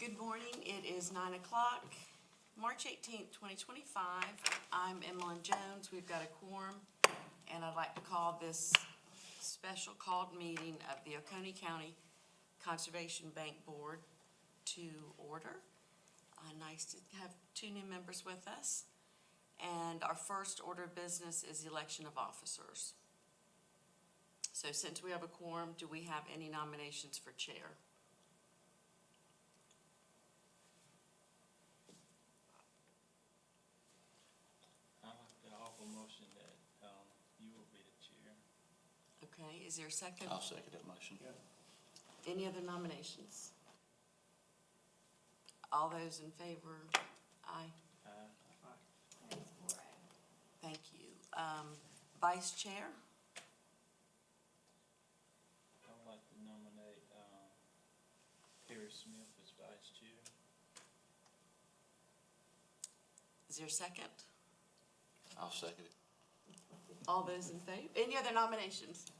Good morning. It is 9 o'clock, March 18th, 2025. I'm Emmeline Jones. We've got a quorum, and I'd like to call this special called meeting of the Oconee County Conservation Bank Board to order. Nice to have two new members with us. And our first order of business is the election of officers. So since we have a quorum, do we have any nominations for chair? I'd like to offer a motion that you will be the chair. Okay, is there a second? I'll second that motion. Any other nominations? All those in favor? Aye. Thank you. Vice Chair? I'd like to nominate Perry Smith as vice chair. Is there a second? I'll second it. All those in favor? Any other nominations?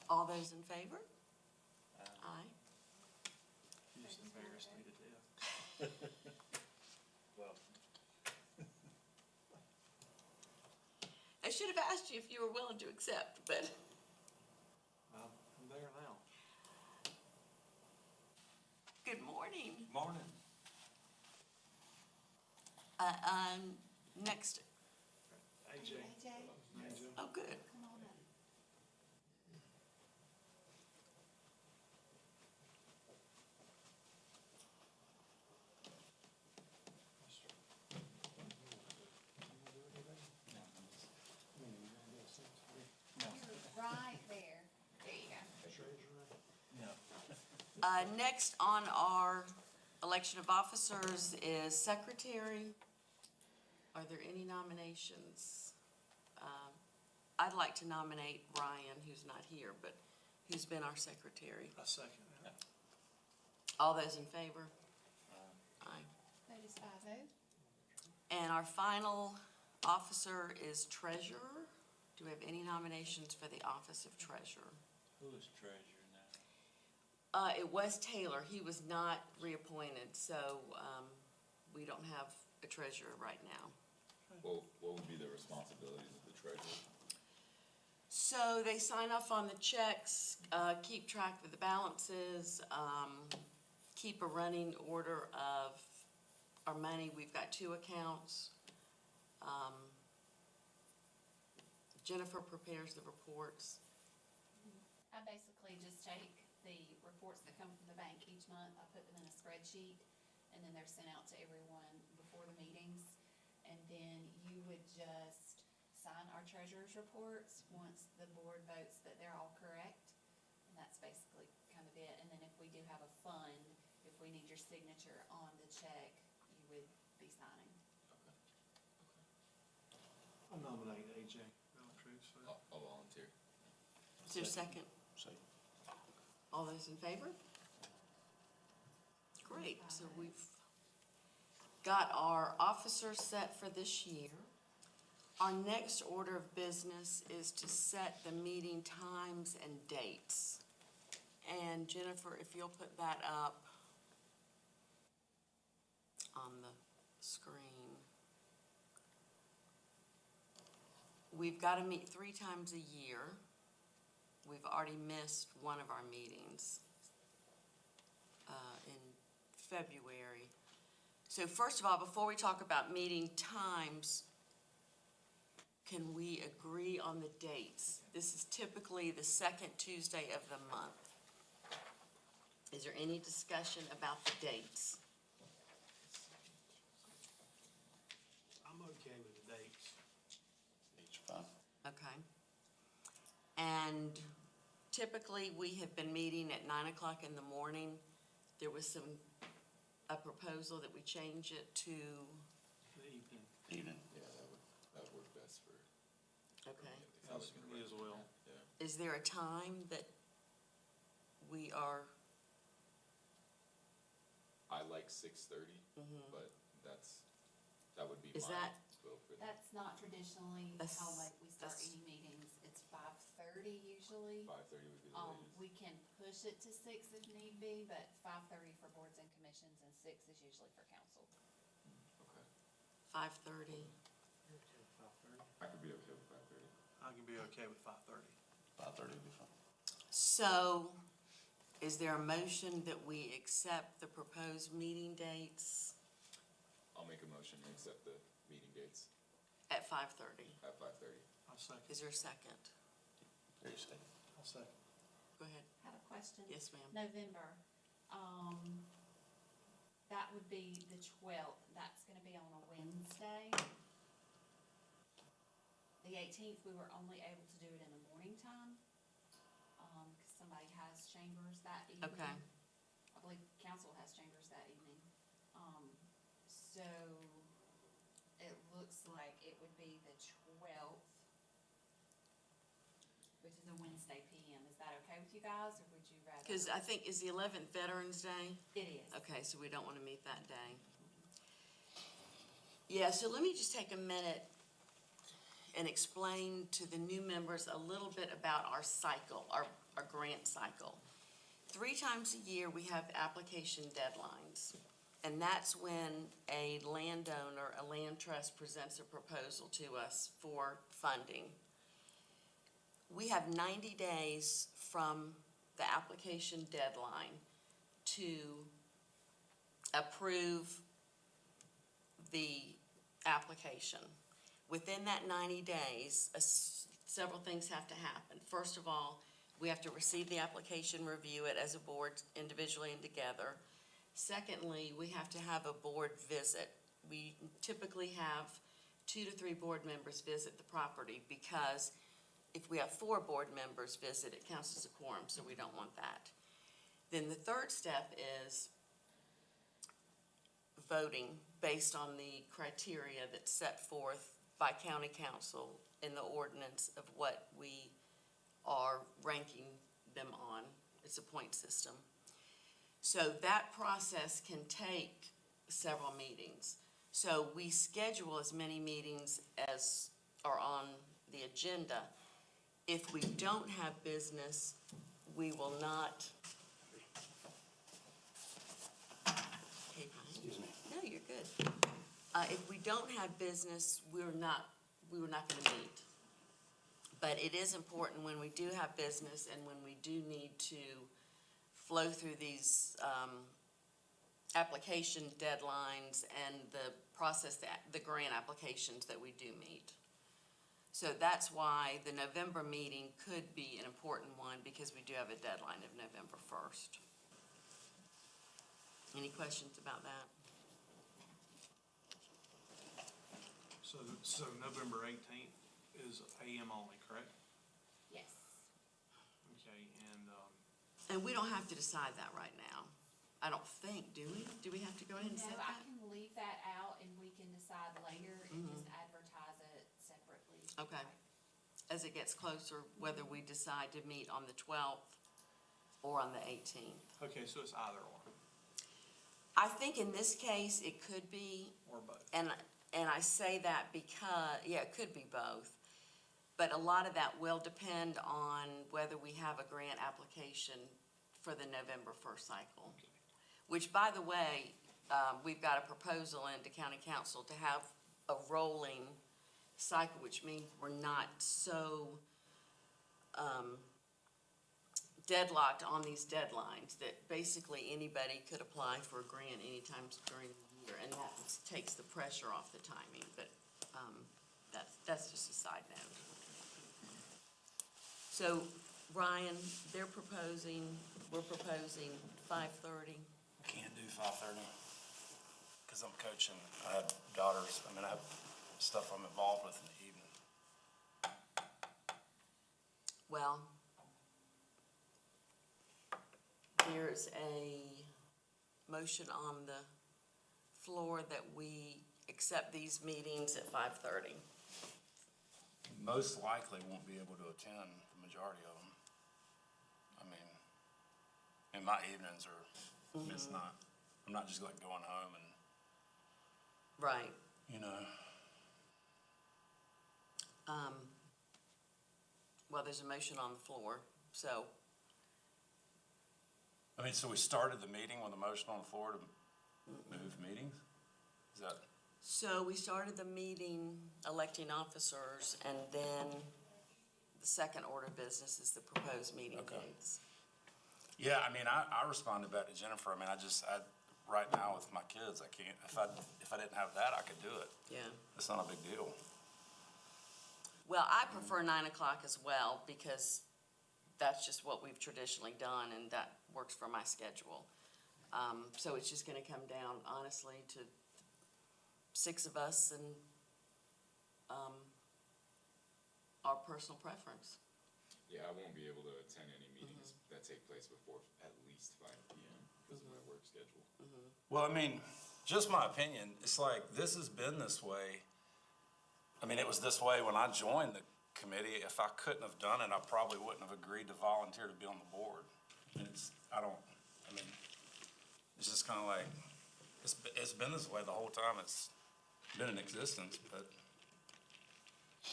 All those in favor? Aye. You just embarrassed me to death. Well, I should have asked you if you were willing to accept, but I'm there now. good morning. Morning. Next, AJ. oh, good. Come on up. You're right there. There you go. No. Next on our election of officers is secretary. Are there any nominations? I'd like to nominate Ryan, who's not here, but who's been our secretary. I second that. All those in favor? Aye. That is 5-0. And our final officer is treasurer. Do we have any nominations for the office of treasurer? Who is treasurer now? It was Taylor. He was not reappointed, so we don't have a treasurer right now. What would be the responsibilities of the treasurer? So they sign off on the checks, keep track of the balances, keep a running order of our money. We've got 2 accounts. Jennifer prepares the reports. I basically just take the reports that come from the bank each month, I put them in a spreadsheet, and then they're sent out to everyone before the meetings. And then you would just sign our treasurer's reports once the board votes that they're all correct. And that's basically kind of it. And then if we do have a fund, if we need your signature on the check, you would be signing. I nominate AJ Beltrude, so. I'll volunteer. Is there a second? Second. All those in favor? Great, so we've got our officers set for this year. Our next order of business is to set the meeting times and dates. And Jennifer, if you'll put that up on the screen. We've got to meet 3 times a year. We've already missed one of our meetings in February. So first of all, before we talk about meeting times, can we agree on the dates? This is typically the second Tuesday of the month. Is there any discussion about the dates? I'm okay with the dates. Each fine. Okay. And typically, we have been meeting at 9 o'clock in the morning. There was a proposal that we change it to, The evening. Evening. Yeah, that would work best for. okay. That's me as well. Yeah. Is there a time that we are, I like 6:30, but that would be Is my that- will for that. That's not traditionally That's- how late we start that's- any meetings. It's 5:30 usually. 5:30 would be the latest. We can push push it to 6 if need be, but 5:30 for boards and commissions and 6 is usually for council. Okay. 5:30. I could be okay with 5:30. I can be okay with 5:30. 5:30 will be fine. So, is there a motion that we accept the proposed meeting dates I'll make a motion to accept the meeting dates at 5:30? at 5:30. I'll second. Is there a second? Very second. I'll second. Go ahead. I have a question. Yes, ma'am. November, that would be the 12th. That's gonna be on a Wednesday. The 18th, we were only able to do it in the morning time, because somebody has chambers that evening. Okay. I believe council has chambers that evening. So it looks like it would be the 12th, which is a Wednesday PM. Is that okay with you guys, or would you rather? Because I think, is the 11th Veterans Day? It is. Okay, so we don't want to meet that day. Yeah, so let me just take a minute and explain to the new members a little bit about our cycle, our grant cycle. 3 times a year, we have application deadlines. And that's when a landowner, a land trust presents a proposal to us for funding. We have 90 days from the application deadline to approve the application. Within that 90 days, several things have to happen. First of all, we have to receive the application, review it as a board individually and together. Secondly, we have to have a board visit. We typically have 2 to 3 board members visit the property, because if we have 4 board members visit, it counts as a quorum, so we don't want that. Then the third step is voting based on the criteria that's set forth by county council in the ordinance of what we are ranking them on. It's a point system. So that process can take several meetings. So we schedule as many meetings as are on the agenda. If we don't have business, we will not. Hey, Brian. Excuse me. No, you're good. If we don't have business, we were not gonna meet. But it is important when we do have business and when we do need to flow through these, application deadlines and the process, the grant applications, that we do meet. So that's why the November meeting could be an important one, because we do have a deadline of November 1st. Any questions about that? So November 18th is AM only, correct? Yes. Okay, and, And we don't have to decide that right now. I don't think, do we? Do we have to go ahead and No, set I that? can leave that out and we can decide later and just advertise it separately. Okay. As it gets closer, whether we decide to meet on the 12th or on the 18th. okay, so it's either or, I think in this case, it could be, or both. and I say that because, yeah, it could be both. But a lot of that will depend on whether we have a grant application for the November 1st cycle. Which, by the way, we've got a proposal into county council to have a rolling cycle, which means we're not so deadlocked on these deadlines, that basically anybody could apply for a grant anytime during the year, and that takes the pressure off the timing, but that's just a side note. So, Ryan, we're proposing 5:30. Can't do 5:30, because I'm coaching. I have daughters. I have stuff I'm involved with in the evening. Well, there's a motion on the floor that we accept these meetings at 5:30. Most likely won't be able to attend the majority of them. And my evenings are, it's not, I'm not just like going home and, Right. Well, there's a motion on the floor, so I mean, so we started the meeting with a motion on the floor to move meetings? Is that, So we started the meeting electing officers, and then the second order of business is the proposed meeting Okay. dates. yeah, I mean, I responded back to Jennifer. I mean, right now with my kids, I can't, if I didn't have that, I could do it. Yeah. It's not a big deal. Well, I prefer 9 o'clock as well, because that's just what we've traditionally done, and that works for my schedule. So it's just gonna come down, honestly, to 6 of us and, our personal preference. Yeah, I won't be able to attend any meetings that take place before at least 5 PM because of my work schedule. Well, I mean, just my opinion, it's like, this has been this way. I mean, it was this way when I joined the committee. If I couldn't have done it, I probably wouldn't have agreed to volunteer to be on the board. And it's just kind of like, it's been this way the whole time it's been in existence, but,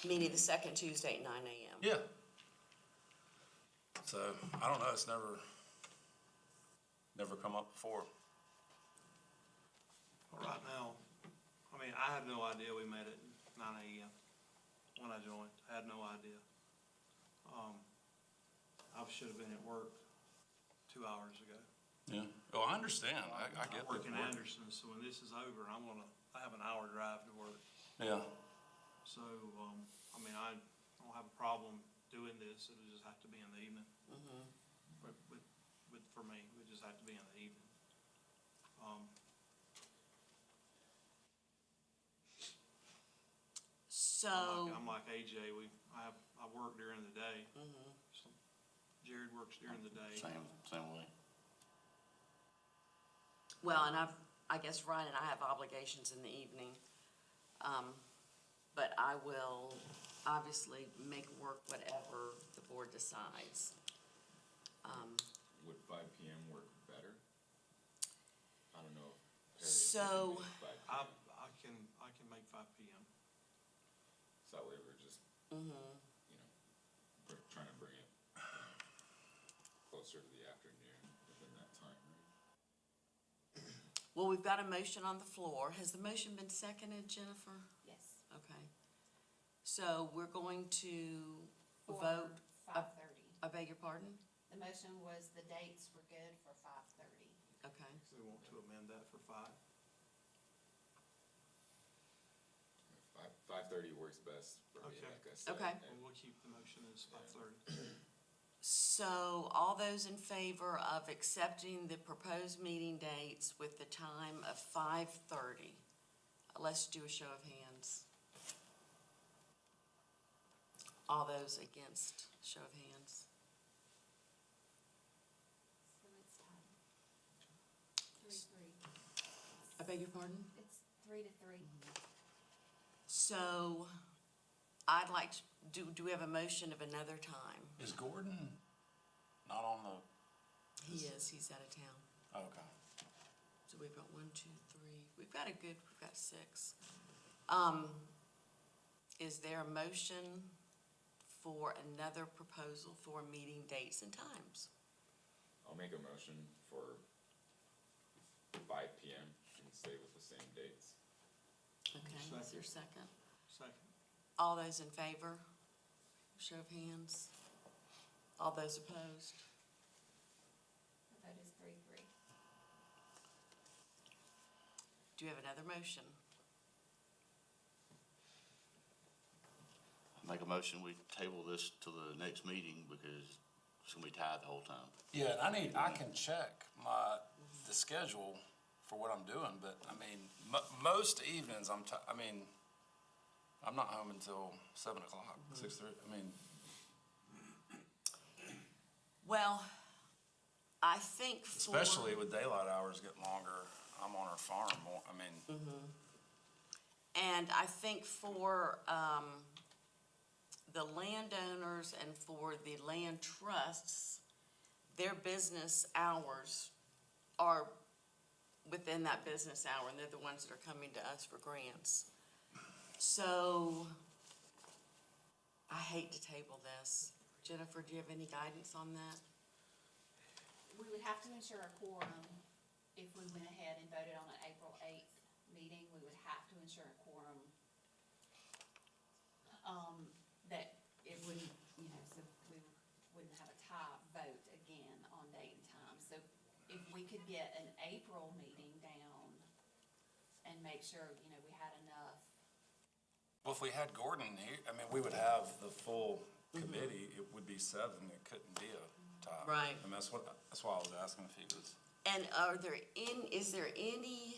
Meaning the second Tuesday at 9 AM. yeah. So, I don't know, it's never come up before. Well, right now, I mean, I had no idea we met at 9 AM when I joined. I had no idea. I should have been at work 2 hours ago. Yeah. Oh, I understand, I get I work in that. Anderson, so when this is over, I have an hour drive to work. Yeah, So, I mean, I don't have a problem doing this, it'll just have to be in the evening. But, for me, it would just have to be in the evening. So, I'm like AJ, I work during the day. So Jared works during the day. Same way. well, and I guess Ryan and I have obligations in the evening. But I will obviously make work whatever the board decides. Would 5 PM work better? I don't know. if Harriet So- can make 5 PM. I can make 5 PM. So that way we're just, we're trying to bring it closer to the afternoon within that time, right? Well, we've got a motion on the floor. Has the motion been seconded, Jennifer? Yes. Okay. So we're going to For vote, 5:30. I beg your pardon? The motion was the dates were good for 5:30. Okay. So we want to amend that for 5. 5:30 works best for me, Okay. like I said. Okay. and- Well, we'll keep the motion as 5:30. So all those in favor of accepting the proposed meeting dates with the time of 5:30? Let's do a show of hands. All those against, show of hands. So it's tied. 3-3. I beg your pardon? It's 3-3. So I'd like to, do we have a motion of another time? is Gordon not on the, He is, he's out of town. oh, okay. So we've got 1, 2, 3, we've got 6. Is there a motion for another proposal for meeting dates and times? I'll make a motion for 5 PM and stay with the same dates. Okay, is there a second? Second. All those in favor? Show of hands. All those opposed? The vote is 3-3. Do you have another motion? Make a motion, we table this to the next meeting because it's gonna be tied the whole time. Yeah, and I can check the schedule for what I'm doing, but I mean, most evenings I'm not home until 7 o'clock, 6:30, I mean, Well, I think for. especially with daylight hours getting longer, I'm on our farm more, I mean, And I think for, the landowners and for the land trusts, their business hours are within that business hour, and they're the ones that are coming to us for grants. So, I hate to table this. Jennifer, do you have any guidance on that? We would would have to ensure a quorum if we went ahead and voted on an April 8th meeting. We would have to ensure a quorum. That it wouldn't, you know, so we wouldn't have a tie vote again on date and time. So if we could get an April meeting down and make sure, you know, we had enough. Well, if we had Gordon here, I mean, we would have the full committee, it would be 7, it couldn't be a tie. Right. And that's why I was asking if he was. And is there any,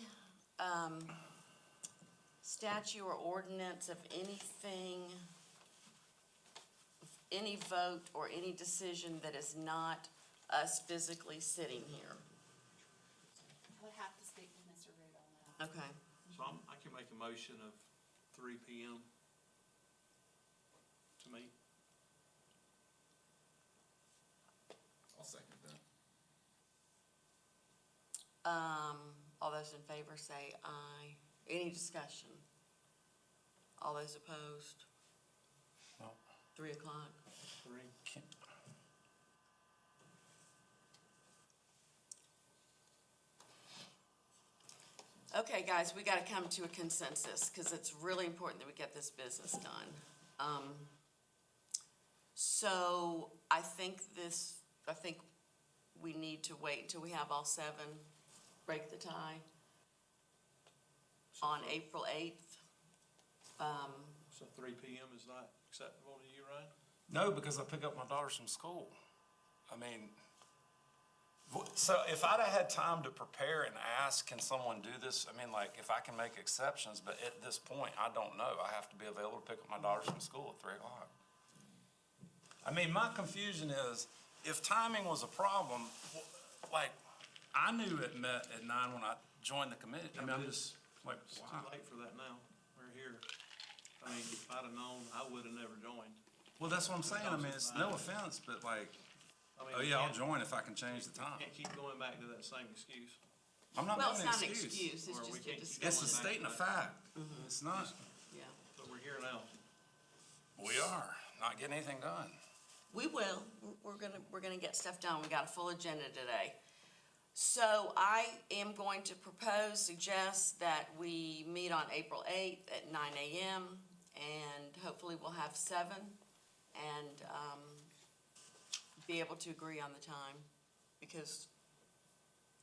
statute or ordinance of anything, any vote or any decision that is not us physically sitting here? I would have to speak with Mr. Root on that. Okay. So I can make a motion of 3 PM to meet. I'll second that. All those in favor say aye. Any discussion? All those opposed? No. 3 o'clock? 3. Okay, guys, we gotta come to a consensus, because it's really important that we get this business done. So I think we need to wait until we have all 7 break the tie on April 8th. So 3 PM is not acceptable to you, Ryan? No, because I pick up my daughters from school. I mean, so if I'd have had time to prepare and ask, can someone do this? I mean, like, if I can make exceptions, but at this point, I don't know. I have to be available to pick up my daughters from school at 3 o'clock. I mean, my confusion is, if timing was a problem, like, I knew it met at 9 when I joined the committee. I mean, I'm just like, It's wow. too late for that now. We're here. I mean, if I'd have known, I would have never joined. Well, that's what I'm saying. I mean, it's no offense, but like, I mean, oh we yeah, I'll can't- join if I can change the time. Can't keep going back to that same excuse. I'm not Well, it's making not an an excuse. excuse, it's Or we just a can't keep discussion. It's a statement of fact. It's not, Yeah, But we're here now. we are not getting anything done. we will. We're gonna get stuff done. We got a full agenda today. So I am going to suggest that we meet on April 8th at 9 a.m. and hopefully we'll have 7 and, be able to agree on the time. Because,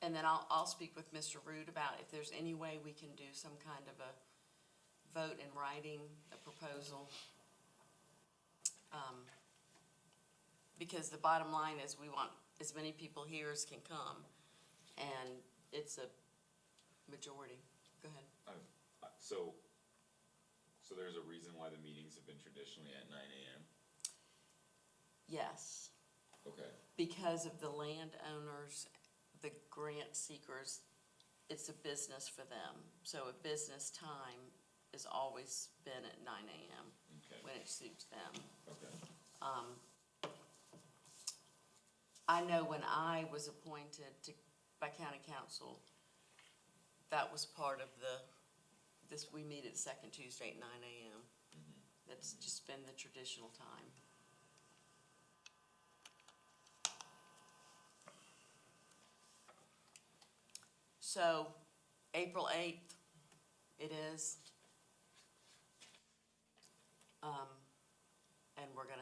and then I'll speak with Mr. Root about if there's any way we can do some kind of a vote in writing, a proposal. Because the bottom line is we want as many people here as can come, and it's a majority. Go ahead. So there's a reason why the meetings have been traditionally at 9 AM? Yes, Okay, because of the landowners, the grant seekers, it's a business for them. So a business time has always been at 9 a.m. okay, when it suits them. okay. I know when I was appointed by county council, that was part of we meet at the second Tuesday at 9 a.m. That's just been the traditional time. So, April 8th, it is. And we're gonna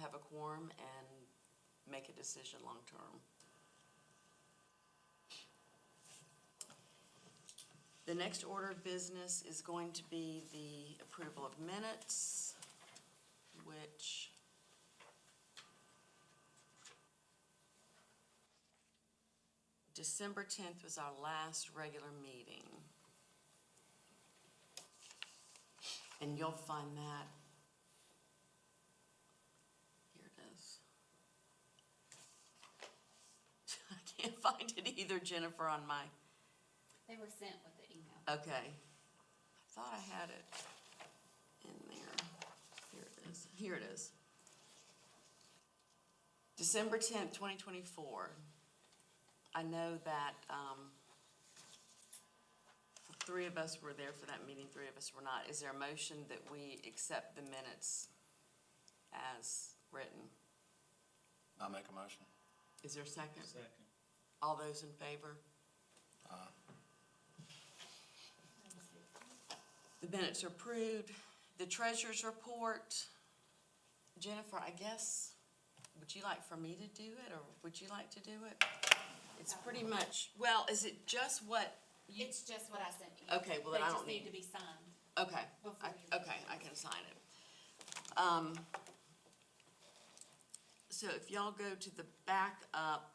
have a quorum and make a decision long-term. The next order of business is going to be the approval of minutes, which December 10th was our last regular meeting. And you'll find that, here it is. I can't find it either, Jennifer, on my, They were sent with the email. okay. I thought I had it in there. Here it is. Here it is. December 10th, 2024. I know that, 3 of us were there for that meeting, 3 of us were not. Is there a motion that we accept the minutes as written? I'll make a motion. Is there a second? Second. All those in favor? The minutes are approved. The treasurer's report. Jennifer, I guess, would you like for me to do it, or would you like to do it? It's pretty much, well, is it just what you, It's just what I sent you. okay, well, then I don't They need, just need to be signed okay, before you. okay, I can sign it. So if y'all go to the back up.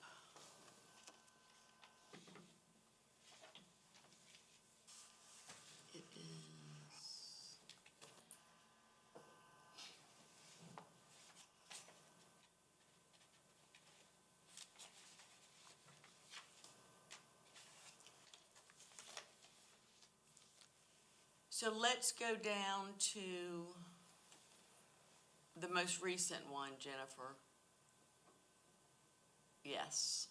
It is. So let's go down to the most recent one, Jennifer. Yes.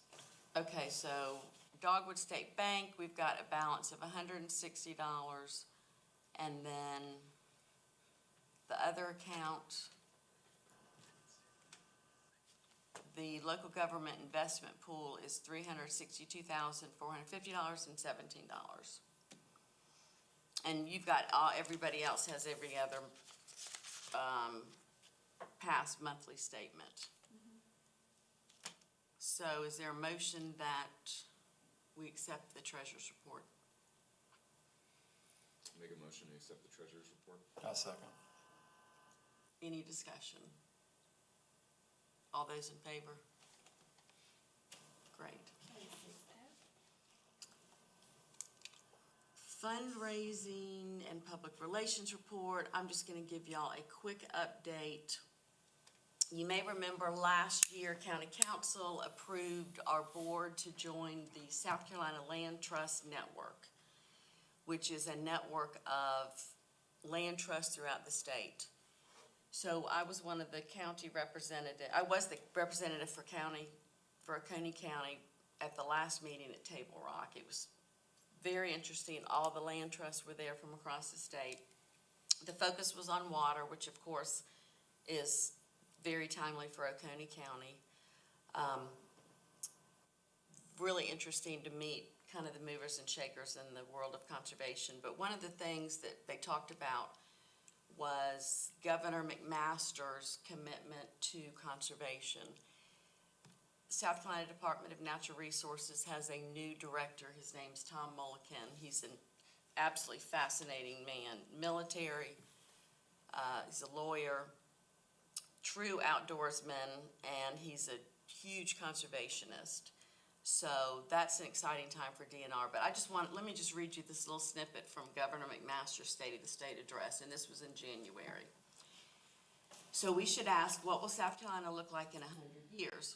Okay, so Dogwood State Bank, we've got a balance of $160. And then the other account, the local government investment pool is $362,450.17. And you've got, everybody else has every other, past monthly statement. So is there a motion that we accept the treasurer's report? Make a motion to accept the treasurer's report. I'll second. Any discussion? All those in favor? Great. Fundraising and public relations report, I'm just gonna give y'all a quick update. You may remember last year, County Council approved our board to join the South Carolina Land Trust Network, which is a network of land trusts throughout the state. So I was one of the county representative, I was the representative for Oconee County at the last meeting at Table Rock. It was very interesting. All the land trusts were there from across the state. The focus was on water, which of course is very timely for Oconee County. Really interesting to meet kind of the movers and shakers in the world of conservation. But one of the things that they talked about was Governor McMaster's commitment to conservation. South Carolina Department of Natural Resources has a new director. His name's Tom Mulliken. He's an absolutely fascinating man. Military, he's a lawyer, true outdoorsman, and he's a huge conservationist. So that's an exciting time for DNR. But let me just read you this little snippet from Governor McMaster's State of the State address, and this was in January. So we should ask, what will South Carolina look like in 100 years?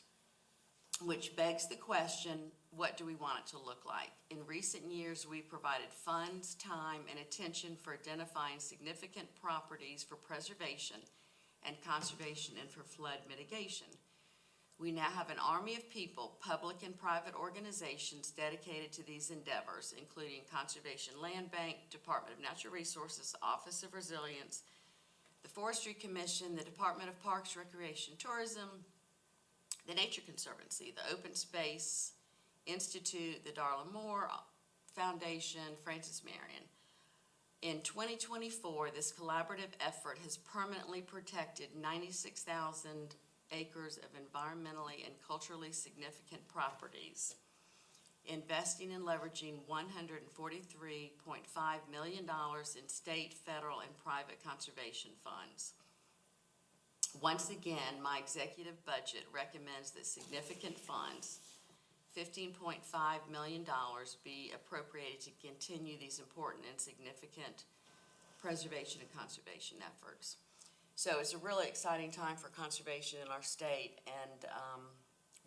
Which begs the question, what do we want it to look like? In recent years, we provided funds, time, and attention for identifying significant properties for preservation and conservation and for flood mitigation. We now have an army of people, public and private organizations dedicated to these endeavors, including Conservation Land Bank, Department of Natural Resources, Office of Resilience, the Forestry Commission, the Department of Parks, Recreation, Tourism, the Nature Conservancy, the Open Space Institute, the Darla Moore Foundation, Francis Marion. In 2024, this collaborative effort has permanently protected 96,000 acres of environmentally and culturally significant properties, investing and leveraging $143.5 million in state, federal, and private conservation funds. Once again, my executive budget recommends that significant funds, $15.5 million, be appropriated to continue these important and significant preservation and conservation efforts. So it's a really exciting time for conservation in our state, and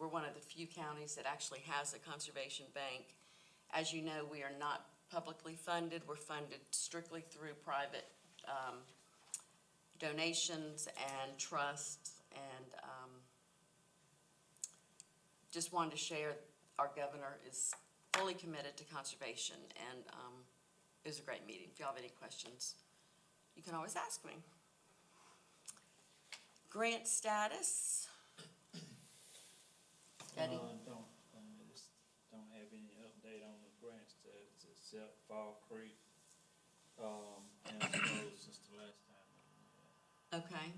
we're one of the few counties that actually has a conservation bank. As you know, we are not publicly funded. We're funded strictly through private donations and trusts, and just wanted to share our governor is fully committed to conservation, and it was a great meeting. If y'all have any questions, you can always ask me. Grant status. Eddie? Don't, just except Fall Creek. And it's closed since the last time that we met. Okay.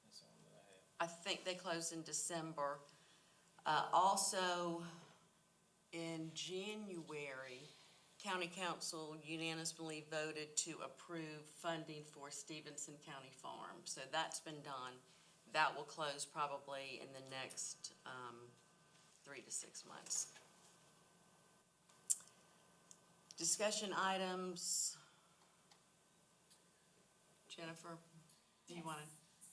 That's all that I have. I think they closed in December. Also, in January, County Council unanimously voted to approve funding for Stevenson County Farm. So that's been done. That will close probably in the next 3 to 6 months. Discussion items. Jennifer, do you want to?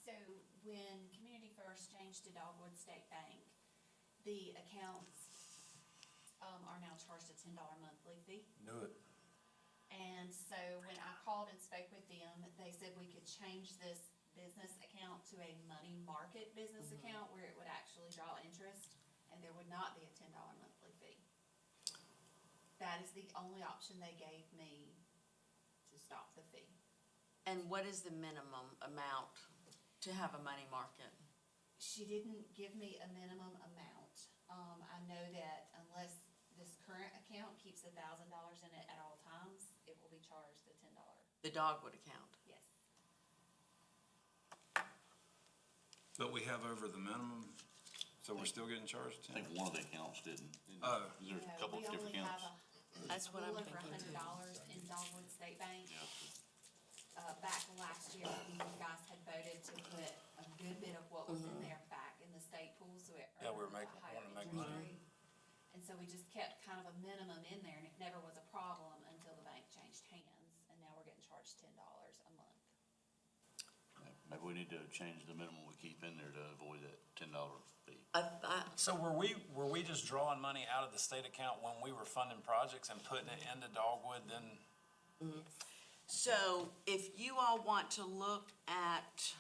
So when Community First changed to Dogwood State Bank, the accounts, are now charged a $10 monthly fee. Knew it. And so when I called and spoke with them, they said we could change this business account to a money market business account where it would actually draw interest and there would not be a $10 monthly fee. That is the only option they gave me to stop the fee. And what is the minimum amount to have a money market? She didn't give me a minimum amount. I know that unless this current account keeps $1,000 in it at all times, it will be charged the $10. The Dogwood account? Yes. But we have over the minimum, so we're still getting charged I 10? think one of the accounts didn't. Oh. There's a No, couple of we different only accounts. have That's what I'm a thinking little too. over $100 in Dogwood State Bank. Yeah. Back last year, you guys had voted to put a good bit of what was in there back in the state pool, so it Yeah, we were earned a making- higher wanna make interest money. rate. And so we just kept kind of a minimum in there, and it never was a problem until the bank changed hands, and now we're getting charged $10 a month. Maybe we need to change the minimum we keep in there to avoid that $10 fee. So were we just drawing money out of the state account when we were funding projects and putting it into Dogwood then? So if you all want to look at,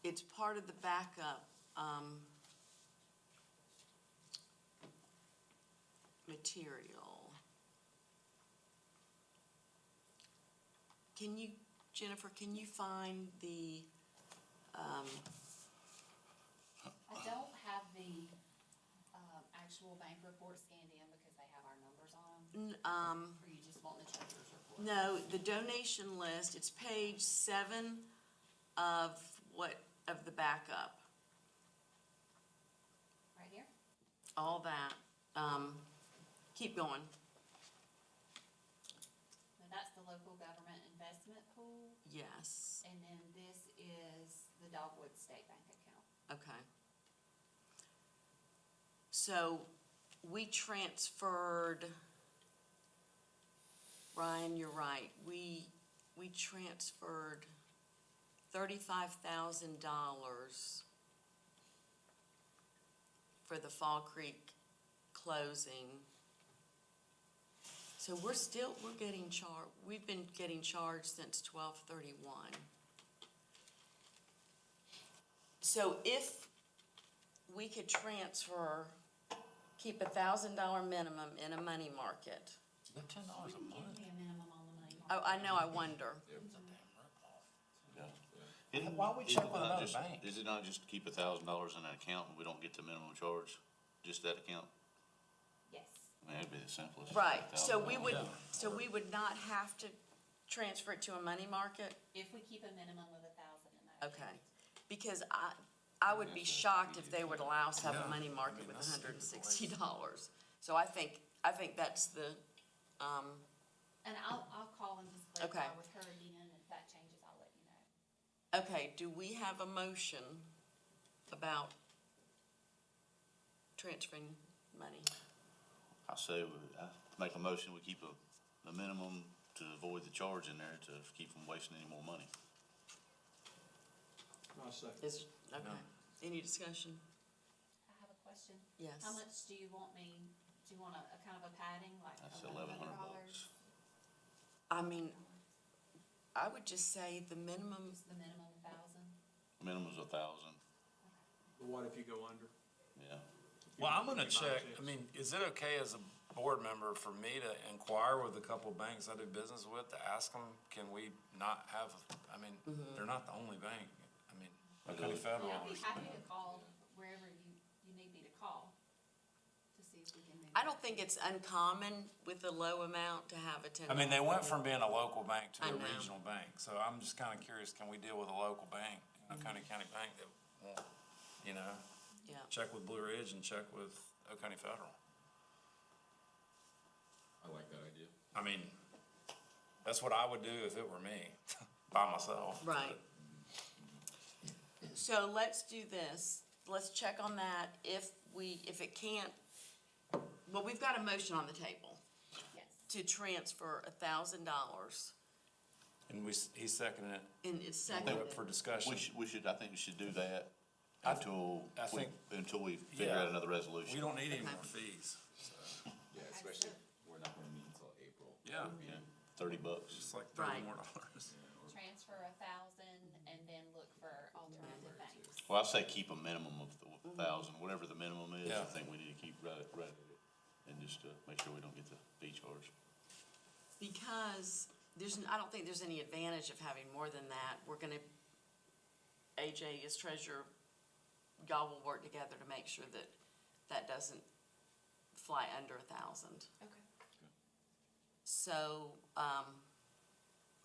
it's part of the backup, material. Can you, Jennifer, can you find the, I don't have the, actual bank report scanned in because they have our numbers on them. Or you just want the treasurer's report? no, the donation list, it's page 7 of the backup, Right here? all that. Keep going. Now, that's the local government investment pool, Yes, and then this is the Dogwood State Bank account. okay. So we transferred, Ryan, you're right, we transferred $35,000 for the Fall Creek closing. So we're getting charged, we've been getting charged since 12/31. So if we could transfer, keep $1,000 minimum in a money market. $10 a Give month? me a minimum on the money Oh, market. I know, I wonder. Isn't- Why don't we isn't check it with not another just- bank? Is it not just to keep $1,000 in an account and we don't get the minimum charge, just that account? Yes. I mean, that'd be the simplest. Right, so we $1,000. would, not have to transfer it to a money market? If we keep a minimum of 1,000 in that. Okay, account. because I would be shocked if they would allow us to have a Yeah, money I market mean, with that's $160. So I think that's the, And I'll call and just Okay. clarify with her again, and if that changes, I'll let you know. okay, do we have a motion about transferring money? I say, I make a motion, we keep a minimum to avoid the charge in there to keep from wasting any more money. I'll second. Okay, any discussion? I have a question. Yes. How much do you want a kind of a padding, like That's $1,100? $1,100. I mean, I would just say the minimum, Just the minimum 1,000? Minimum's 1,000, But what if you go under? yeah. Well, I'm gonna If you buy check, shares. I mean, is it okay as a board member for me to inquire with a couple of banks I do business with to ask them, can we not have, I mean, they're not the only bank. I mean, County Federal Yeah, I'd or be happy something. to call wherever you need me to call to see if we can move. I don't think it's uncommon with a low amount to have a $10. I mean, they went from being a local bank to I a know. regional bank, so I'm just kinda curious, can we deal with a local bank, Oconee County Bank that won't, you know, Yeah, check with Blue Ridge and check with Oconee Federal? I like that idea. I mean, that's what I would do if it were me, by myself. right. So let's do this. Let's check on that. If it can't, well, we've got a motion on the table Yes. to transfer $1,000, And he seconded it. and it's We're seconded. up for discussion. I think we should do that I- until, I think- until we figure Yeah. out another We resolution. don't need any Okay. more fees, so, Yeah, especially, we're not gonna meet until April. yeah, You know, $30. it's like Right. $30 more. Transfer 1,000 and then look for alternative banks. Well, I say keep a minimum of the 1,000, whatever the minimum is. I Yeah. think we need to keep right at it, and just, make sure we don't get the fee charge. Because I don't think there's any advantage of having more than that. We're gonna, AJ as treasurer, y'all will work together to make sure that that doesn't fly under 1,000. Okay. So,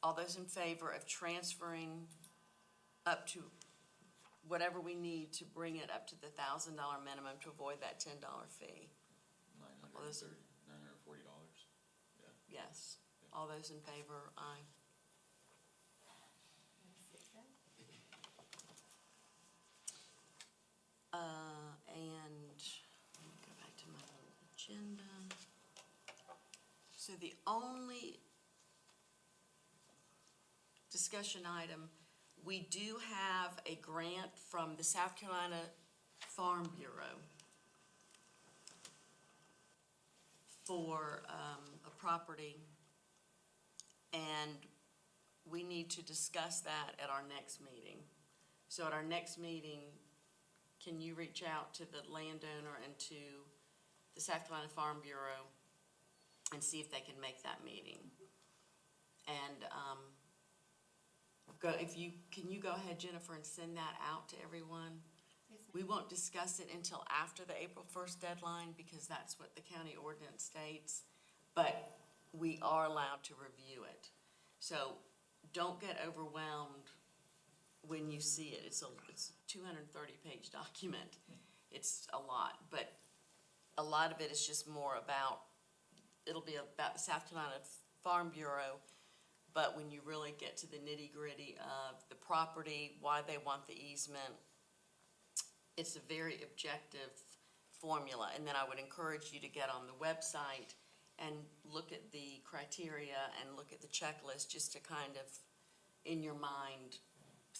all those in favor of transferring up to whatever we need to bring it up to the $1,000 minimum to avoid that $10 fee? $940. Yes. All those in favor, aye. And let me go back to my little agenda. So the only discussion item, we do have a grant from the South Carolina Farm Bureau for a property, and we need to discuss that at our next meeting. So at our next meeting, can you reach out to the landowner and to the South Carolina Farm Bureau and see if they can make that meeting? And, can you go ahead, Jennifer, and send that out to everyone? Yes, ma'am. We won't discuss it until after the April 1st deadline, because that's what the county ordinance states, but we are allowed to review it. So don't get overwhelmed when you see it. It's a 230-page document. It's a lot, but a lot of it is just more about, it'll be about the South Carolina Farm Bureau, but when you really get to the nitty-gritty of the property, why they want the easement, it's a very objective formula. And then I would encourage you to get on the website and look at the criteria and look at the checklist, just to kind of, in your mind,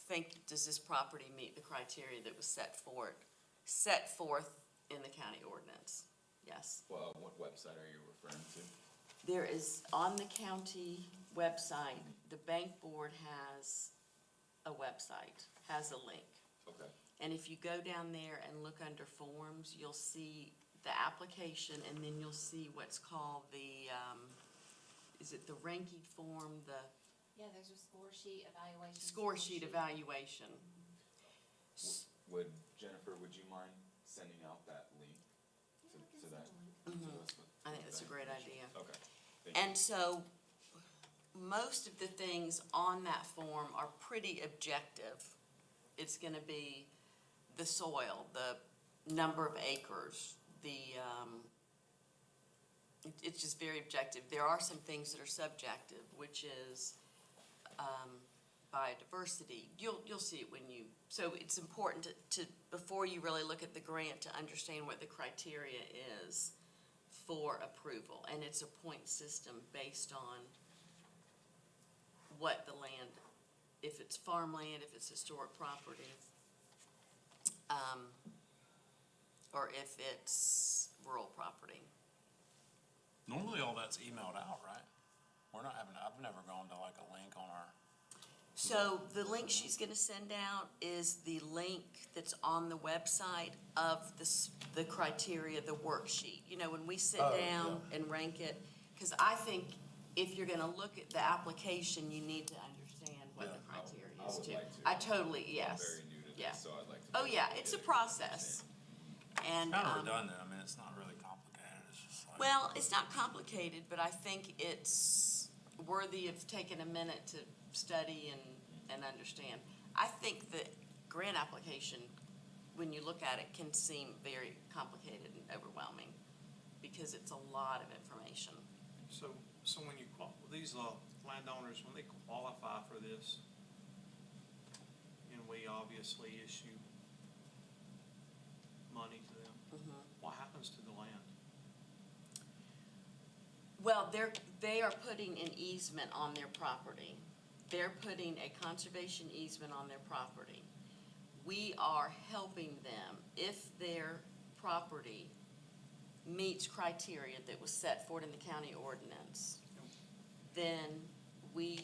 think, does this property meet the criteria that was set forth in the county ordinance? Yes. Well, what website are you referring to? There is, on the county website, the bank board has a website, has a link. Okay. And if you go down there and look under forms, you'll see the application, and then you'll see what's called the, is it the ranking form, the Yeah, there's a score sheet evaluation. score sheet evaluation? Jennifer, would you mind sending out that link to that? I think that's a great idea. Okay. Thank you. And so, most of the things on that form are pretty objective. It's gonna be the soil, the number of acres, it's just very objective. There are some things that are subjective, which is, biodiversity. You'll see it when you, so it's important to, before you really look at the grant, to understand what the criteria is for approval. And it's a point system based on what the land, if it's farmland, if it's historic property, or if it's rural property. Normally all that's emailed out, right? We're not having, I've never gone to like a link on our, So the link she's gonna send out is the link that's on the website of the criteria, the worksheet. You know, when we sit Oh, down and rank it, cause I think if you're gonna look at the application, you need to understand what the Yeah. criteria I is would too. like to. I totally, I'm yes, very new to yeah. this, so I'd like to. Oh, yeah, get it's a it, process. And, kind of redundant, I mean, it's not really complicated, it's just Well, it's not complicated, but I think it's worthy of taking a minute to study and understand. I think the grant application, when you look at it, can seem very complicated and overwhelming because it's a lot of information. So when you, these landowners, when they qualify for this, and we obviously issue money to them, what happens to the land? Well, they are putting an easement on their property. They're putting a conservation easement on their property. We are helping them if their property meets criteria that was set forth in the county ordinance, then we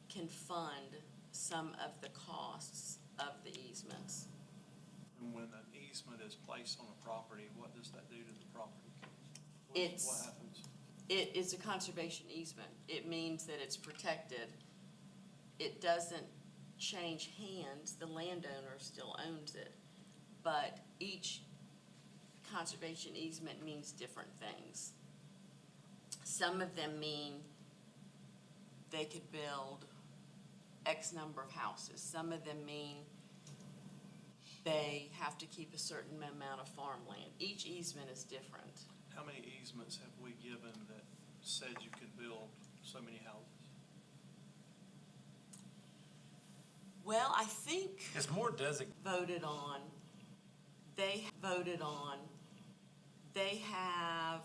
can fund some of the costs of the easements. And when an easement is placed on a property, what does that do to the property? It's- What happens? It is a conservation easement. It means that it's protected. It doesn't change hands. The landowner still owns it. But each conservation easement means different things. Some of them mean they could build X number of houses. Some of them mean they have to keep a certain amount of farmland. Each easement is different. How many easements have we given that said you could build so many houses? Well, I think It's more designated. they have,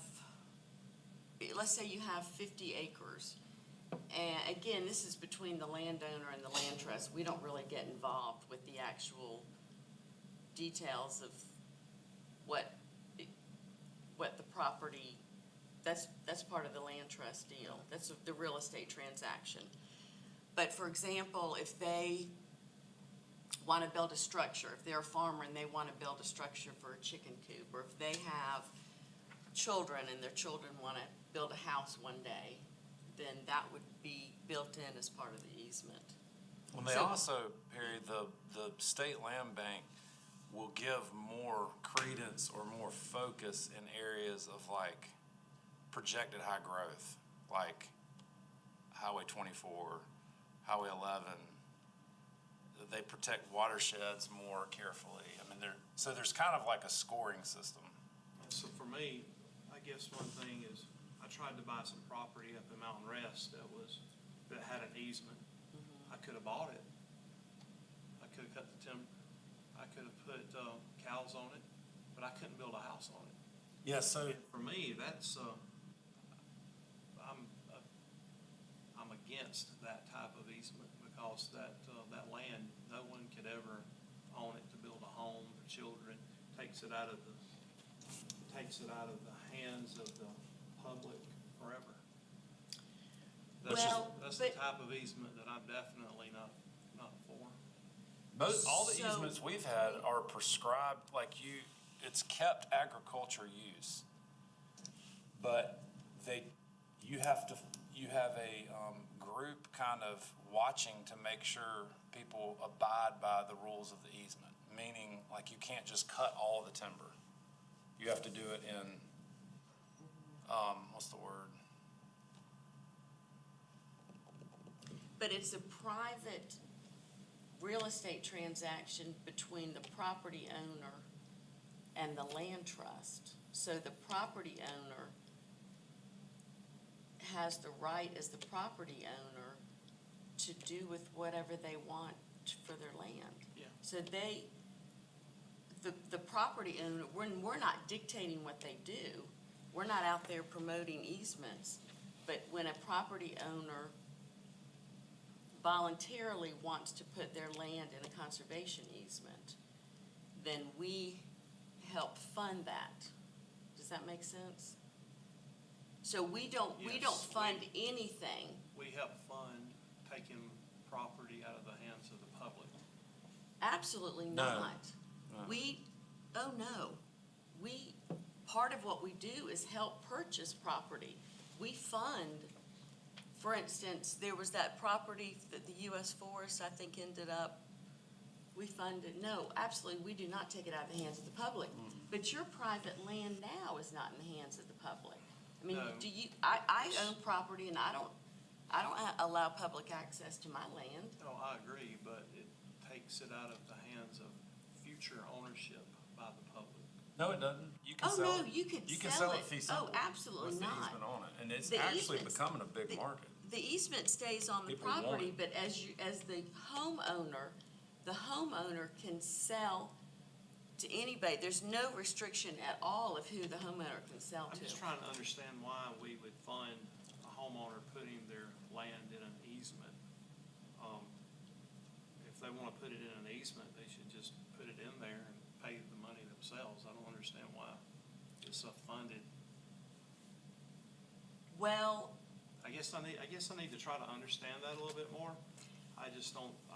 let's say you have 50 acres. And again, this is between the landowner and the land trust. We don't really get involved with the actual details of what the property, that's part of the land trust deal. That's the real estate transaction. But for example, if they want to build a structure, if they're a farmer and they want to build a structure for a chicken coop, or if they have children and their children want to build a house one day, then that would be built in as part of the easement. Well, they So- also, Perry, the state land bank will give more credence or more focus in areas of like projected high growth, like Highway 24, Highway 11. They protect watersheds more carefully. I mean, so there's kind of like a scoring system. So for me, I guess one thing is, I tried to buy some property up in Mountain Rest that had an easement. I could have bought it. I could have cut the timber. I could have put cows on it, but I couldn't build a house on it. Yeah, so And for me, that's, I'm against that type of easement because that land, no one could ever own it to build a home for children. Takes it out of the hands of the public forever. Well, That's the but- type of easement that I'm definitely not for. all the So- easements we've had are prescribed, like it's kept agriculture use. But you have a group kind of watching to make sure people abide by the rules of the easement. Meaning, like, you can't just cut all the timber. You have to do it in, what's the word? But it's a private real estate transaction between the property owner and the land trust. So the property owner has the right as the property owner to do with whatever they want for their land. Yeah. So the property owner, we're not dictating what they do. We're not out there promoting easements. But when a property owner voluntarily wants to put their land in a conservation easement, then we help fund that. Does that make sense? So we don't Yes, fund anything. We help fund taking property out of the hands of the public. Absolutely No. not. No. Part of what we do is help purchase property. We fund, for instance, there was that property that the U.S. Forest, I think, ended up, we funded, no, absolutely, we do not take it out of the hands of the public. But your private land now is not in the hands of the public. I mean, No. do you, I own property and I don't allow public access to my land. No, I agree, but it takes it out of the hands of future ownership by the public. No, it doesn't. You can Oh, sell no, it. you could You can sell sell it. it fee Oh, simple. absolutely With the not. easement on it, and it's The actually easements- becoming a big market. The easement stays on the People want property, it. but as the homeowner can sell to anybody. There's no restriction at all of who the homeowner can sell I'm to. just trying to understand why we would fund a homeowner putting their land in an easement. If they wanna put it in an easement, they should just put it in there and pay the money themselves. I don't understand why it's a funded. Well, I guess I need to try to understand that a little bit more. I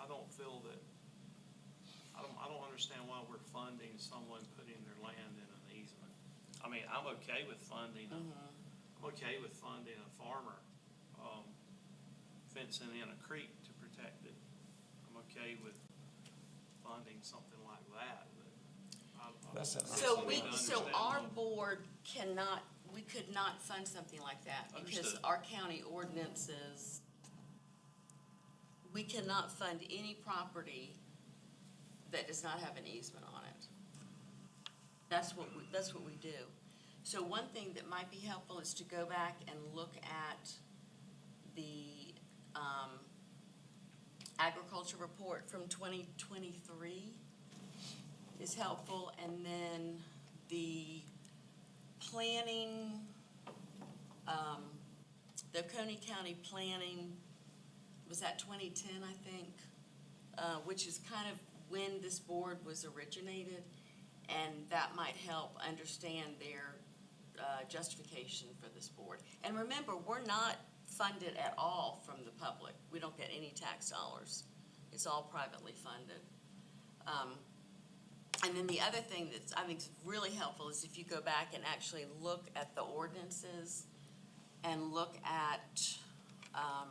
don't feel that, I don't understand why we're funding someone putting their land in an easement. I mean, I'm okay with funding, I'm okay with funding a farmer, fencing in a creek to protect it. I'm okay with funding something like that, but That's it. so need to understand our more. board we could not fund something like that because Understood. our county ordinances, we cannot fund any property that does not have an easement on it. That's what we do. So one thing that might be helpful is to go back and look at the, agriculture report from 2023 is helpful, and then the planning, the Oconee County planning, was that 2010, I think? Which is kind of when this board was originated, and that might help understand their justification for this board. And remember, we're not funded at all from the public. We don't get any tax dollars. It's all privately funded. And then the other thing that's, I think is really helpful is if you go back and actually look at the ordinances and look at, let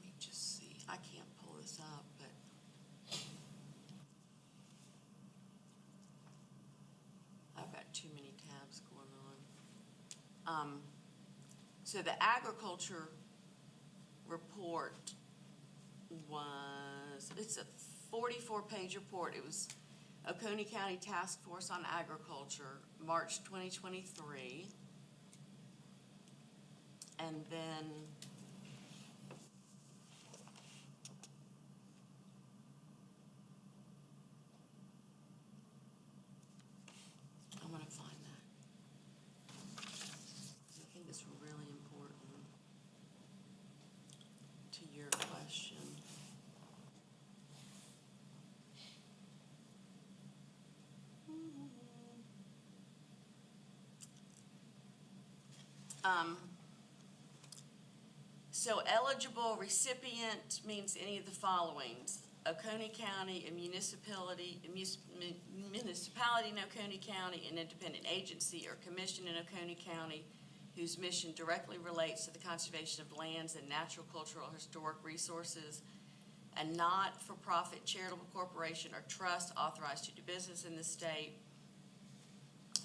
me just see, I can't pull this up, but I've got too many tabs going on. So the agriculture report it's a 44-page report. It was Oconee County Task Force on Agriculture, March 2023. And then I'm gonna find that. I think it's really important to your question. So eligible recipient means any of the following: Oconee County, a municipality in Oconee County, an independent agency or commission in Oconee County whose mission directly relates to the conservation of lands and natural, cultural, or historic resources, a not-for-profit charitable corporation or trust authorized to do business in the state,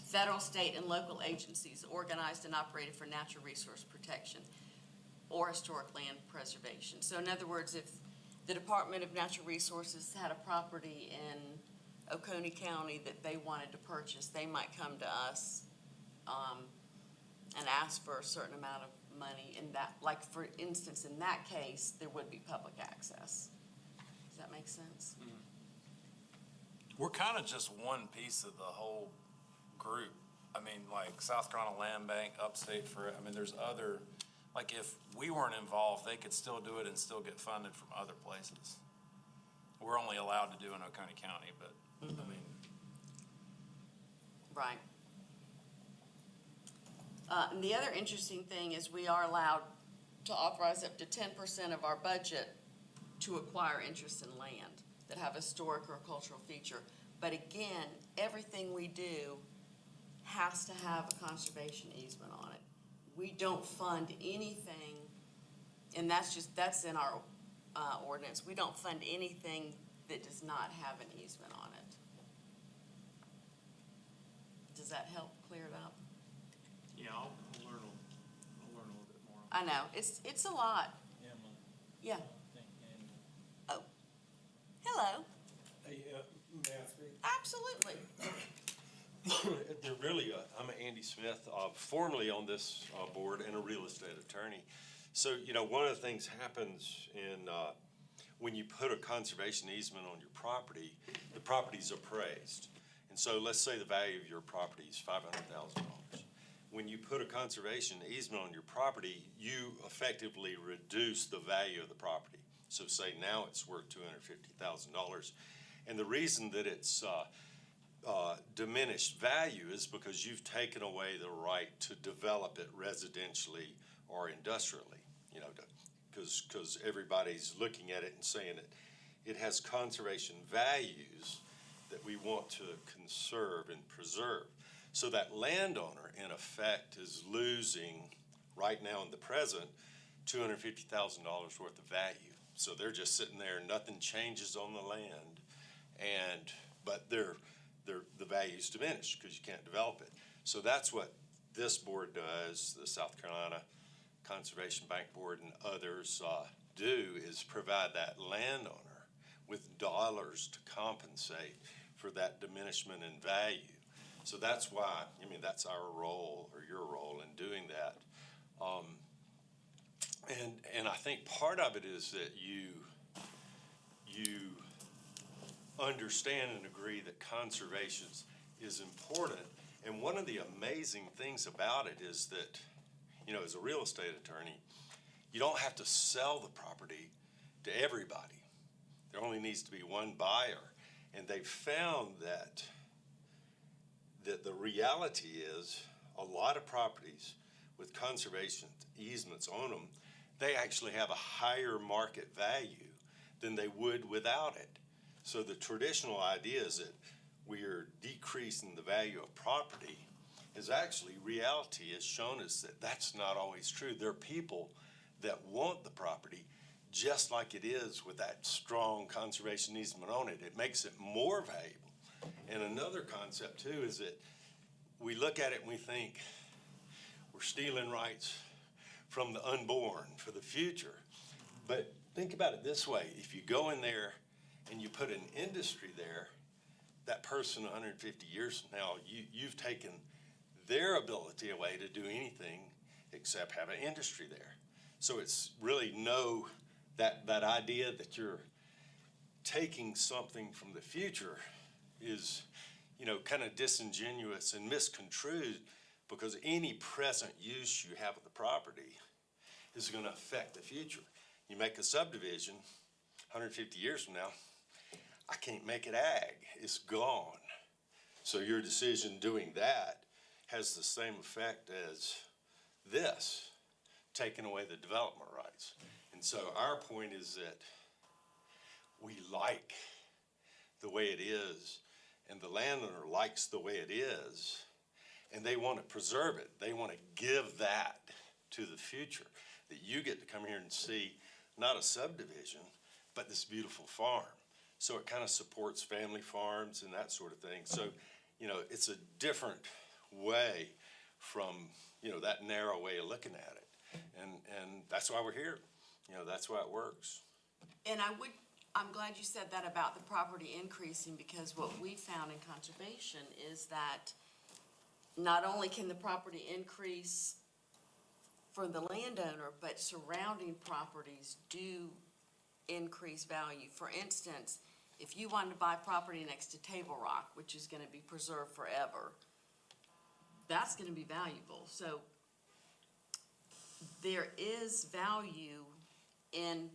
federal, state, and local agencies organized and operated for natural resource protection or historic land preservation. So in other words, if the Department of Natural Resources had a property in Oconee County that they wanted to purchase, they might come to us and ask for a certain amount of money in that, like for instance, in that case, there would be public access. Does that make sense? We're kind of just one piece of the whole group. I mean, like South Carolina Land Bank, Upstate there's other, like if we weren't involved, they could still do it and still get funded from other places. We're only allowed to do in Oconee County, but, I mean, Right. And the other interesting thing is we are allowed to authorize up to 10% of our budget to acquire interest in land that have a historic or cultural feature. But again, everything we do has to have a conservation easement on it. We don't fund anything, and that's in our ordinance. We don't fund anything that does not have an easement on it. that help clear it up? Yeah, I'll learn a little bit more. I know, it's a lot, Emily, yeah. I think, and Oh, hello, Hey, may I speak? absolutely. They're really, I'm Andy Smith, formerly on this board and a real estate attorney. So, one of the things happens when you put a conservation easement on your property, the property's appraised. And so let's say the value of your property is $500,000. When you put a conservation easement on your property, you effectively reduce the value of the property. So say now it's worth $250,000. And the reason that it's diminished value is because you've taken away the right to develop it residentially or industrially, because everybody's looking at it and saying it has conservation values that we want to conserve and preserve. So that landowner, in effect, is losing, right now in the present, $250,000 worth of value. So they're just sitting there, nothing changes on the land, but the value's diminished because you can't develop it. So that's what this board does, the South Carolina Conservation Bank Board and others do, is provide that landowner with dollars to compensate for that diminishment in value. So that's why, that's our role, or your role in doing that. And I think part of it is that you understand and agree that conservation is important. And one of the amazing things about it is that, as a real estate attorney, you don't have to sell the property to everybody. There only needs to be one buyer. And they've found that the reality is a lot of properties with conservation easements on them, they actually have a higher market value than they would without it. So the traditional idea is that we are decreasing the value of property is actually, reality has shown us that that's not always true. There are people that want the property just like it is with that strong conservation easement on it. It makes it more valuable. And another concept too is that we look at it and we think we're stealing rights from the unborn for the future. But think about it this way. If you go in there and you put an industry there, that person 150 years from now, you've taken their ability away to do anything except have an industry there. So it's really that idea that you're taking something from the future is, kind of disingenuous and misconstrued, because any present use you have of the property is going to affect the future. You make a subdivision 150 years from now, I can't make it ag. It's gone. So your decision doing that has the same effect as this, taking away the development rights. And so our point is that we like the way it is, and the landowner likes the way it is, and they want to preserve it. They want to give that to the future, that you get to come here and see not a subdivision, but this beautiful farm. So it kind of supports family farms and that sort of thing. So, it's a different way from, that narrow way of looking at it. And that's why we're here. That's why it works. And I'm glad you said that about the property increasing, because what we found in conservation is that not only can the property increase for the landowner, but surrounding properties do increase value. For instance, if you wanted to buy property next to Table Rock, which is gonna be preserved forever, that's gonna be valuable. So there is value in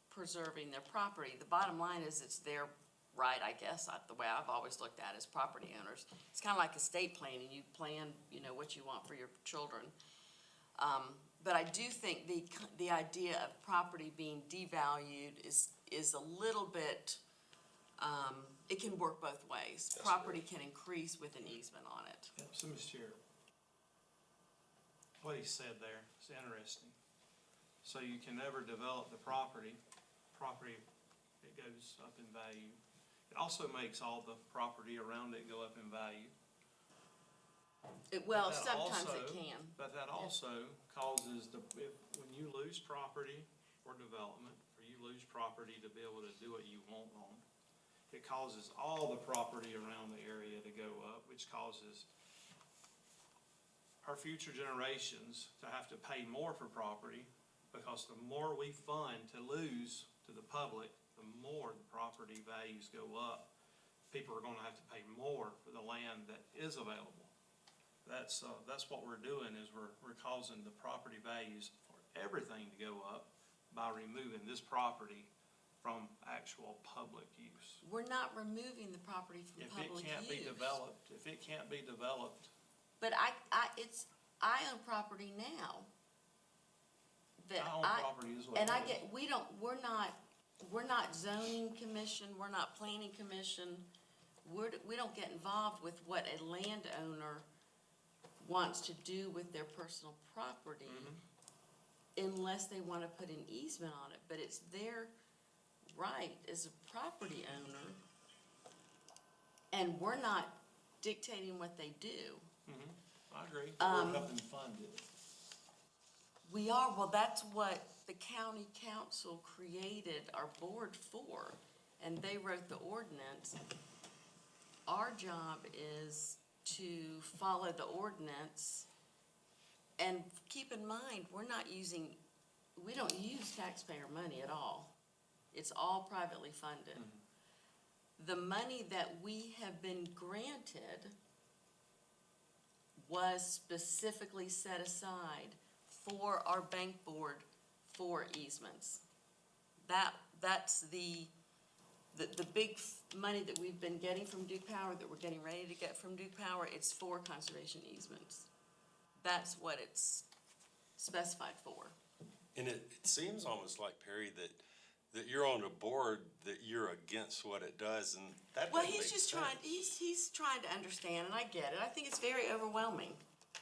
preserving their property. The bottom line is it's their right, I guess, the way I've always looked at it as property owners. It's kind of like estate planning. You plan, what you want for your children. But I do think the idea of property being devalued is a little bit, it can work both ways. That's Property can increase with an easement on it. Yeah, so, Mr. Chair, what he said there is interesting. So you can never develop the property, it goes up in value. It also makes all the property around it go up in value. Well, That sometimes it also- can. But that also causes when you lose property for development, or you lose property to be able to do what you want on, it causes all the property around the area to go up, which causes our future generations to have to pay more for property, because the more we fund to lose to the public, the more the property values go up. People are gonna have to pay more for the land that is available. That's what we're doing, is we're causing the property values for everything to go up by removing this property from actual public use. We're not removing the property from If public it can't be use. developed, But I own property now. That I own property as well. And we're not zoning commission, we're not planning commission. We don't get involved with what a landowner wants to do with their personal property unless they want to put an easement on it, but it's their right as a property owner. And we're not dictating what they do. I agree. We're helping fund it. We are, well, that's what the county council created our board for, and they wrote the ordinance. Our job is to follow the ordinance, and keep in mind, we don't use taxpayer money at all. It's all privately funded. The money that we have been granted was specifically set aside for our bank board for easements. That's the big money that we've been getting from Duke Power, that we're getting ready to get from Duke Power, it's for conservation easements. That's what it's specified for. And it seems almost like, Perry, that you're on a board, that you're against what it does, and that Well, doesn't make he's just sense. he's trying to understand, and I get it. I think it's very overwhelming.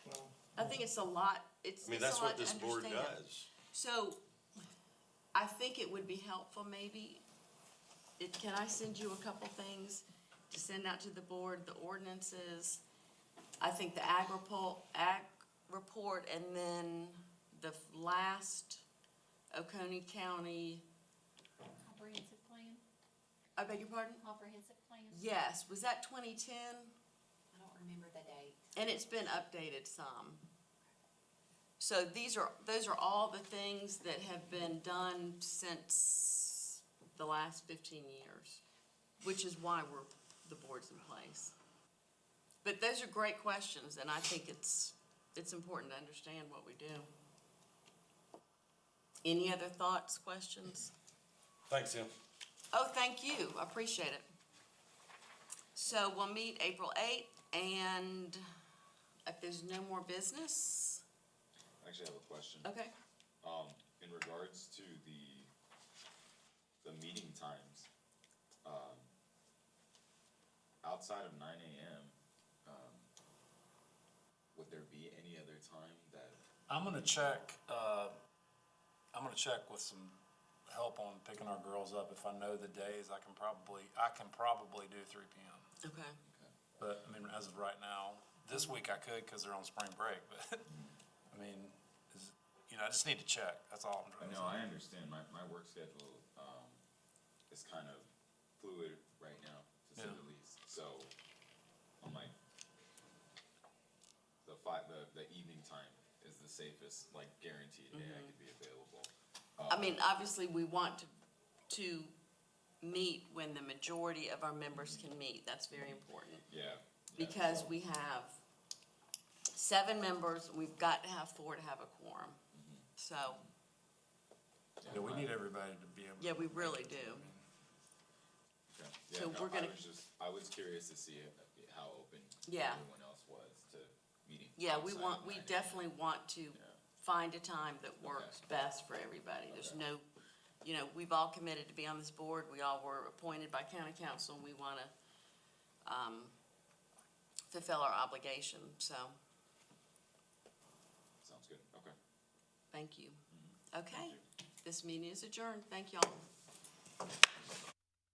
Well, I think it's a lot, it's I mean, a that's lot what to this board understand. does. So, I think it would be helpful maybe, can I send you a couple things to send out to the board, the ordinances? I think the ag report, and then the last Oconee County, Comprehensive plan, I beg your pardon? comprehensive plan? Yes, was that 2010? I don't remember the date. And it's been updated some. So those are all the things that have been done since the last 15 years, which is why the board's in place. But those are great questions, and I think it's important to understand what we do. Any other thoughts, questions? Thanks, Tim. Oh, thank you, I appreciate it. So we'll meet April 8th, and if there's no more business, I actually have a question. okay. In regards to the meeting times, outside of 9 AM, would there be any other time that, I'm gonna check with some help on picking our girls up. If I know the days, I can probably do 3 PM. Okay. But, I mean, as of right now, this week I could, cause they're on spring break, but, I mean, I just need to check, that's all I'm trying to say. no, I understand, my work schedule, is kind of fluid right now, to say Yeah. the least, so, I'm like, the evening time is the safest, like, guaranteed day I could be available. I mean, obviously, we want to meet when the majority of our members can meet, that's very important. Yeah. Because so- we have 7 members, we've got to have 4 to have a quorum. So, Yeah, we need everybody to be able to. yeah, we really do. Okay. So Yeah, no, we're gonna- I was curious to see how open Yeah. everyone else was to meeting. Yeah, outside of we 9 AM. definitely want to find a time that works best for everybody. There's Okay. no, we've all committed to be on this board, we all were appointed by county council, and we want to fulfill our obligation, so, Sounds good, okay. thank you. Okay, Thank you. this meeting is adjourned, thank y'all.